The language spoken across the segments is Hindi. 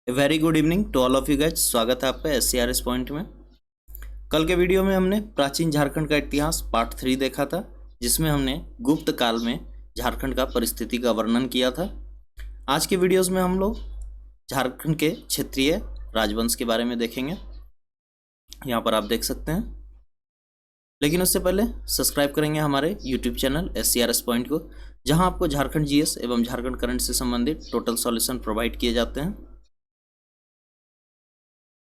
Very good evening to all of you guys. स्वागत है आपका SCRS पॉइंट में। कल के वीडियो में हमने प्राचीन झारखंड का इतिहास पार्ट 3 देखा था, जिसमें हमने गुप्त काल में झारखंड का परिस्थिति का वर्णन किया था। आज के वीडियोस में हम लोग झारखंड के क्षेत्रीय राजवंश के बारे में देखेंगे। यहाँ पर आप देख सकते हैं, लेकिन उससे पहले सब्सक्राइब करेंगे हमारे यूट्यूब चैनल SCRS पॉइंट को, जहाँ आपको झारखंड GS एवं झारखंड करंट से संबंधित टोटल सॉल्यूशन प्रोवाइड किए जाते हैं।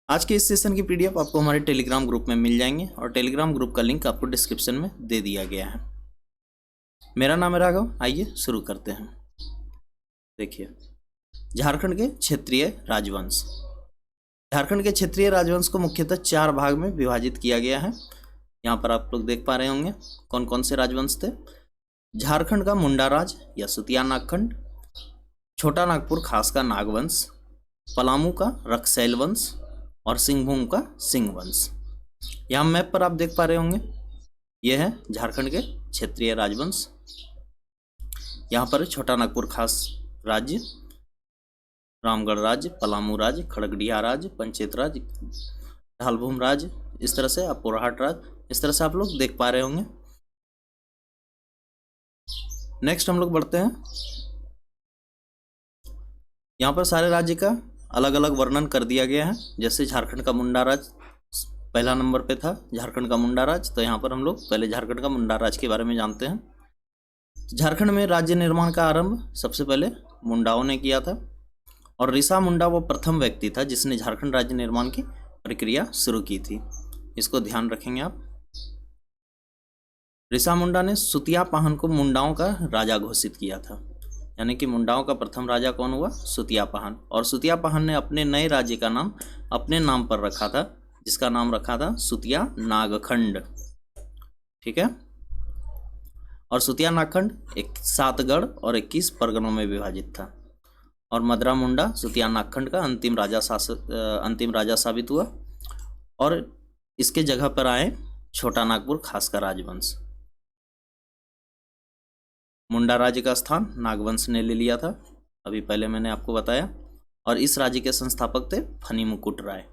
आज के इस सेशन की PDF आपको हमारे टेलीग्राम ग्रुप में मिल जाएंगे और टेलीग्राम ग्रुप का लिंक आपको डिस्क्रिप्शन में दे दिया गया है। मेरा नाम है राघव। आइए शुरू करते हैं। देखिए, झारखंड के क्षेत्रीय राजवंश। झारखंड के क्षेत्रीय राजवंश को मुख्यतः 4 भाग में विभाजित किया गया है। यहाँ पर आप लोग देख पा रहे होंगे कौन कौन से राजवंश थे। झारखंड का मुंडा राज या सुतिया नागखंड, छोटा नागपुर खास का नागवंश, पलामू का रक्सैल वंश और सिंहभूम का सिंह वंश। यहाँ मैप पर आप देख पा रहे होंगे, यह है झारखंड के क्षेत्रीय राजवंश। यहाँ पर छोटा नागपुर खास राज्य, रामगढ़ राज्य, पलामू राज्य, खड़गडिया राज्य, पंचेत राज्य, ढालभूम राज्य, इस तरह से आप पोराहाट राज्य, इस तरह से आप लोग देख पा रहे होंगे। नेक्स्ट हम लोग बढ़ते हैं। यहाँ पर सारे राज्य का अलग अलग वर्णन कर दिया गया है। जैसे झारखंड का मुंडा राज पहला नंबर पे था, झारखंड का मुंडा राज। तो यहाँ पर हम लोग पहले झारखंड का मुंडा राज के बारे में जानते हैं। झारखंड में राज्य निर्माण का आरंभ सबसे पहले मुंडाओं ने किया था, और रिसा मुंडा वो प्रथम व्यक्ति था जिसने झारखंड राज्य निर्माण की प्रक्रिया शुरू की थी। इसको ध्यान रखेंगे आप। रिसा मुंडा ने सुतिया पाहन को मुंडाओं का राजा घोषित किया था, यानी कि मुंडाओं का प्रथम राजा कौन हुआ? सुतिया पाहन। और सुतिया पाहन ने अपने नए राज्य का नाम अपने नाम पर रखा था, जिसका नाम रखा था सुतिया नागखंड। ठीक है। और सुतिया नागखंड 7 गढ़ और 21 परगनों में विभाजित था। और मदरा मुंडा सुतिया नागखंड का अंतिम राजा साबित हुआ, और इसके जगह पर आए छोटा नागपुर खास का राजवंश। मुंडा राज्य का स्थान नागवंश ने ले लिया था, अभी पहले मैंने आपको बताया। और इस राज्य के संस्थापक थे फनी मुकुट राय।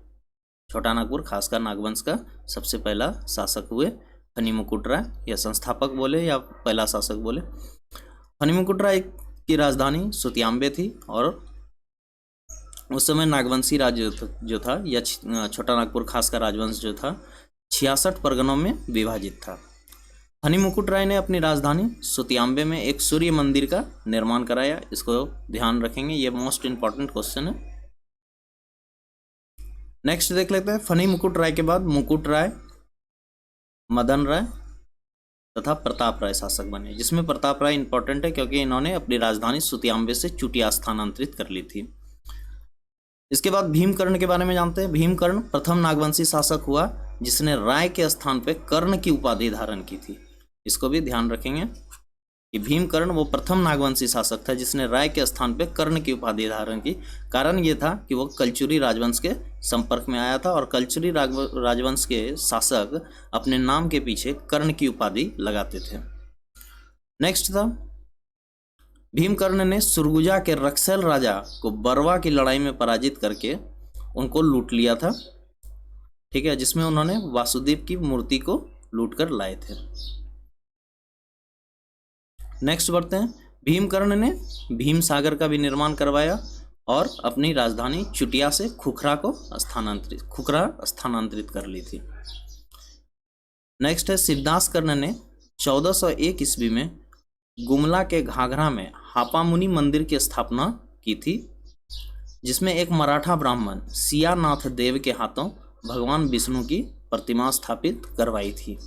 छोटा नागपुर खास का नागवंश का सबसे पहला शासक हुए फनी मुकुट राय, या संस्थापक बोले या पहला शासक बोले। फनी मुकुट राय की राजधानी सुतियांबे थी, और उस समय नागवंशी राज्य जो था, या छोटा नागपुर खास का राजवंश जो था, 66 परगनों में विभाजित था। फनी मुकुट राय ने अपनी राजधानी सुतियांबे में एक सूर्य मंदिर का निर्माण कराया। इसको ध्यान रखेंगे, ये मोस्ट इंपॉर्टेंट क्वेश्चन है। नेक्स्ट देख लेते हैं। फनी मुकुट राय के बाद मुकुट राय, मदन राय तथा प्रताप राय शासक बने, जिसमें प्रताप राय इंपॉर्टेंट है क्योंकि इन्होंने अपनी राजधानी सुतियांबे से चुटिया स्थानांतरित कर ली थी। इसके बाद भीमकर्ण के बारे में जानते हैं। भीमकर्ण प्रथम नागवंशी शासक हुआ जिसने राय के स्थान पर कर्ण की उपाधि धारण की थी। इसको भी ध्यान रखेंगे कि भीमकर्ण वो प्रथम नागवंशी शासक था जिसने राय के स्थान पर कर्ण की उपाधि धारण की। कारण ये था कि वो कलचुरी राजवंश के संपर्क में आया था, और कलचुरी राजवंश के शासक अपने नाम के पीछे कर्ण की उपाधि लगाते थे। नेक्स्ट था, भीमकर्ण ने सुरगुजा के रक्सैल राजा को बरवा की लड़ाई में पराजित करके उनको लूट लिया था। ठीक है, जिसमें उन्होंने वासुदेव की मूर्ति को लूट कर लाए थे। नेक्स्ट बढ़ते हैं। भीमकर्ण ने भीम सागर का भी निर्माण करवाया और अपनी राजधानी चुटिया से खुखरा स्थानांतरित कर ली थी। नेक्स्ट है, शिवदास कर्ण ने 1401 ईस्वी में गुमला के घाघरा में हापामुनि मंदिर की स्थापना की थी, जिसमें एक मराठा ब्राह्मण सियानाथ देव के हाथों भगवान विष्णु की प्रतिमा स्थापित करवाई थी।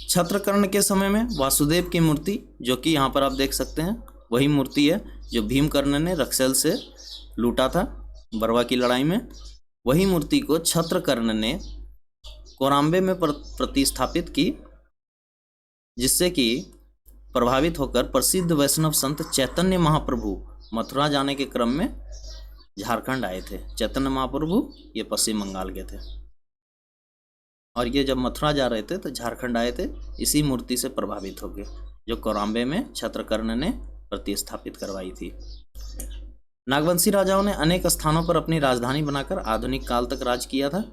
छत्रकर्ण के समय में वासुदेव की मूर्ति, जो कि यहाँ पर आप देख सकते हैं, वही मूर्ति है जो भीमकर्ण ने रक्सैल से लूटा था बरवा की लड़ाई में। वही मूर्ति को छत्रकर्ण ने कोराम्बे में प्रतिस्थापित की, जिससे कि प्रभावित होकर प्रसिद्ध वैष्णव संत चैतन्य महाप्रभु मथुरा जाने के क्रम में झारखंड आए थे। चैतन्य महाप्रभु ये पश्चिम बंगाल के थे, और ये जब मथुरा जा रहे थे तो झारखंड आए थे इसी मूर्ति से प्रभावित होकर, जो कोराम्बे में छत्रकर्ण ने प्रतिस्थापित करवाई थी। नागवंशी राजाओं ने अनेक स्थानों पर अपनी राजधानी बनाकर आधुनिक काल तक राज किया था।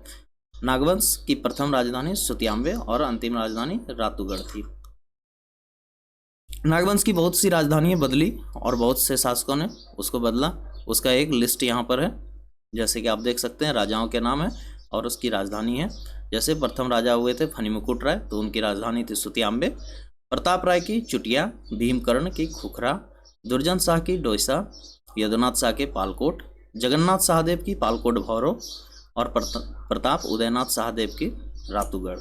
नागवंश की प्रथम राजधानी सुतियांबे और अंतिम राजधानी रातूगढ़ थी। नागवंश की बहुत सी राजधानियां बदली और बहुत से शासकों ने उसको बदला। उसका एक लिस्ट यहाँ पर है, जैसे कि आप देख सकते हैं, राजाओं के नाम है और उसकी राजधानी है। जैसे प्रथम राजा हुए थे फणिमुकुट राय, तो उनकी राजधानी थी सुतियांबे। प्रताप राय की चुटिया, भीमकर्ण की खुखरा, दुर्जन शाह की डोईसा, यदुनाथ शाह के पालकोट, जगन्नाथ शाहदेव की पालकोट भौरव और प्रताप उदयनाथ शाहदेव की रातूगढ़।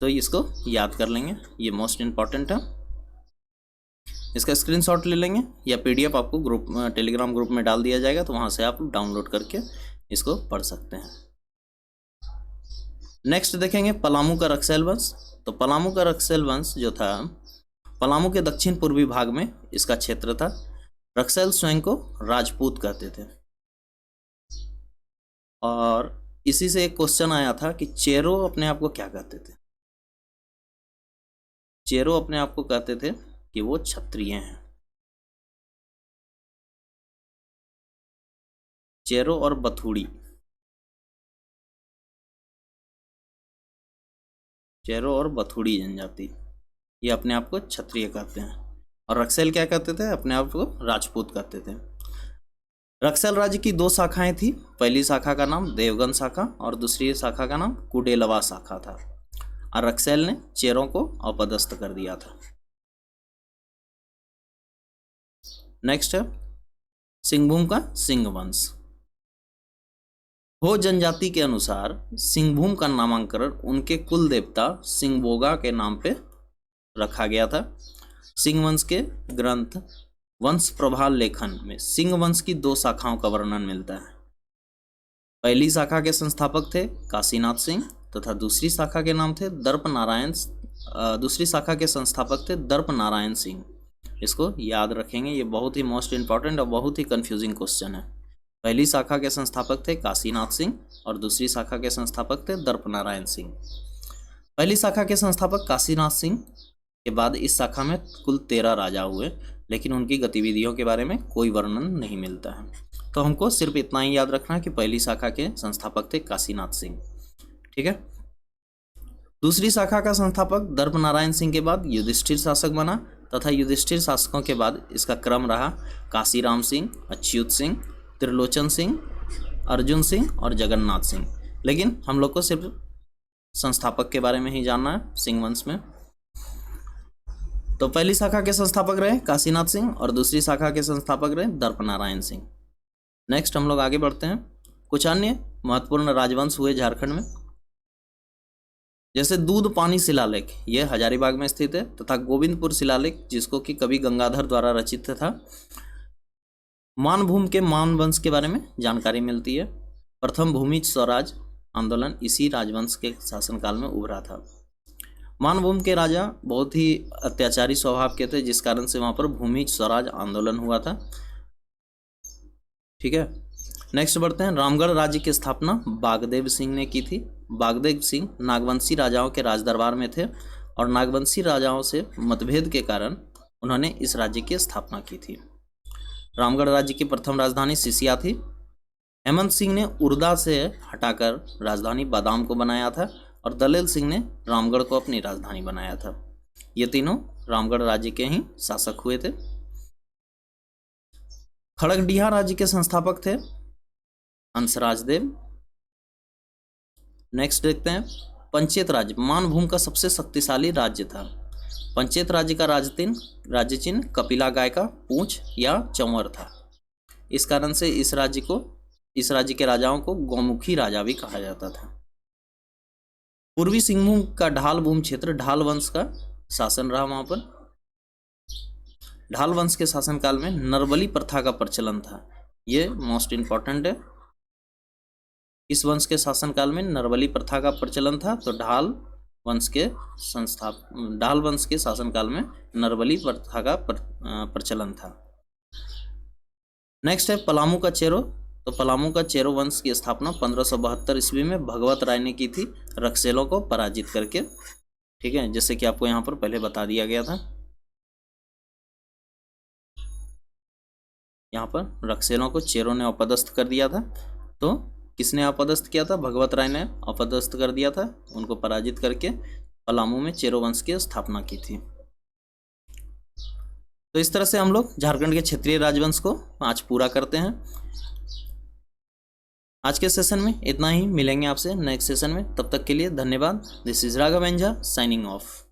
तो इसको याद कर लेंगे, ये मोस्ट इम्पॉर्टेंट है। इसका स्क्रीनशॉट ले लेंगे या पीडीएफ आपको ग्रुप टेलीग्राम ग्रुप में डाल दिया जाएगा, तो वहाँ से आप डाउनलोड करके इसको पढ़ सकते हैं। नेक्स्ट देखेंगे पलामू का रक्सैल वंश। तो पलामू का रक्सैल वंश जो था, पलामू के दक्षिण पूर्वी भाग में इसका क्षेत्र था। रक्सैल स्वयं को राजपूत कहते थे। और इसी से एक क्वेश्चन आया था कि चेरो अपने आप को क्या कहते थे। चेरो अपने आप को कहते थे कि वो क्षत्रिय हैं। चेरो और बथुड़ी, चेरो और बथुड़ी जनजाति, ये अपने आप को क्षत्रिय कहते हैं। और रक्सैल क्या कहते थे, अपने आप को राजपूत कहते थे। रक्सैल राज्य की दो शाखाएं थी। पहली शाखा का नाम देवगन शाखा और दूसरी शाखा का नाम कुडेलवा शाखा था। और रक्सैल ने चेरों को अपदस्थ कर दिया था। नेक्स्ट है सिंहभूम का सिंह वंश। हो जनजाति के अनुसार सिंहभूम का नामांकन उनके कुल देवता सिंहबोगा के नाम पे रखा गया था। सिंह वंश के ग्रंथ वंश प्रभाल लेखन में सिंह वंश की दो शाखाओं का वर्णन मिलता है। पहली शाखा के संस्थापक थे काशीनाथ सिंह तथा दूसरी शाखा के नाम थे दर्प नारायण। दूसरी शाखा के संस्थापक थे दर्प नारायण सिंह। इसको याद रखेंगे, ये बहुत ही मोस्ट इंपॉर्टेंट और बहुत ही कंफ्यूजिंग क्वेश्चन है। पहली शाखा के संस्थापक थे काशीनाथ सिंह और दूसरी शाखा के संस्थापक थे दर्प नारायण सिंह। पहली शाखा के संस्थापक काशीनाथ सिंह के बाद इस शाखा में कुल 13 राजा हुए, लेकिन उनकी गतिविधियों के बारे में कोई वर्णन नहीं मिलता है। तो हमको सिर्फ इतना ही याद रखना है कि पहली शाखा के संस्थापक थे काशीनाथ सिंह। ठीक है। दूसरी शाखा का संस्थापक दर्प नारायण सिंह के बाद युधिष्ठिर शासक बना तथा युधिष्ठिर शासकों के बाद इसका क्रम रहा काशीराम सिंह, अच्युत सिंह, त्रिलोचन सिंह, अर्जुन सिंह और जगन्नाथ सिंह। लेकिन हम लोग को सिर्फ संस्थापक के बारे में ही जानना है सिंह वंश में। तो पहली शाखा के संस्थापक रहे काशीनाथ सिंह और दूसरी शाखा के संस्थापक रहे दर्प नारायण सिंह। नेक्स्ट हम लोग आगे बढ़ते हैं। कुछ अन्य महत्वपूर्ण राजवंश हुए झारखंड में, जैसे दूध पानी शिलालेख, ये हजारीबाग में स्थित है, तथा गोविंदपुर शिलालेख जिसको कि कवि गंगाधर द्वारा रचित था। मानभूम के मान वंश के बारे में जानकारी मिलती है। प्रथम भूमि स्वराज आंदोलन इसी राजवंश के शासनकाल में उभरा था। मानभूम के राजा बहुत ही अत्याचारी स्वभाव के थे, जिस कारण से वहाँ पर भूमि स्वराज आंदोलन हुआ था। ठीक है। नेक्स्ट बढ़ते हैं। रामगढ़ राज्य की स्थापना बागदेव सिंह ने की थी। बागदेव सिंह नागवंशी राजाओं के राजदरबार में थे और नागवंशी राजाओं से मतभेद के कारण उन्होंने इस राज्य की स्थापना की थी। रामगढ़ राज्य की प्रथम राजधानी सिसिया थी। हेमंत सिंह ने उर्दा से हटाकर राजधानी बादाम को बनाया था और दलेल सिंह ने रामगढ़ को अपनी राजधानी बनाया था। ये तीनों रामगढ़ राज्य के ही शासक हुए थे। खड़गडिहा राज्य के संस्थापक थे हंसराज देव। नेक्स्ट देखते हैं पंचेत राज्य मानभूम का सबसे शक्तिशाली राज्य था। पंचेत राज्य का राज्य चिन्ह कपिला गाय का पूंछ या चंवर था। इस कारण से इस राज्य के राजाओं को गौमुखी राजा भी कहा जाता था। पूर्वी सिंहभूम का ढाल भूम क्षेत्र ढाल वंश का शासन रहा। वहां पर ढाल वंश के शासनकाल में नरबली प्रथा का प्रचलन था। ये मोस्ट इंपॉर्टेंट है। इस वंश के शासनकाल में नरबली प्रथा का प्रचलन था। तो ढाल वंश के शासनकाल में नरबली प्रथा का प्रचलन था। नेक्स्ट है पलामू का चेरो। तो पलामू का चेरो वंश की स्थापना 1572 ईस्वी में भगवत राय ने की थी, रक्सैलों को पराजित करके। ठीक है, जैसे कि आपको यहाँ पर पहले बता दिया गया था। यहाँ पर रक्सेलों को चेरों ने अपदस्थ कर दिया था। तो किसने अपदस्थ किया था? भगवत राय ने अपदस्थ कर दिया था। उनको पराजित करके पलामू में चेरो वंश की स्थापना की थी। तो इस तरह से हम लोग झारखंड के क्षेत्रीय राजवंश को आज पूरा करते हैं। आज के सेशन में इतना ही। मिलेंगे आपसे नेक्स्ट सेशन में। तब तक के लिए धन्यवाद। दिस इज राघव एंजा साइनिंग ऑफ।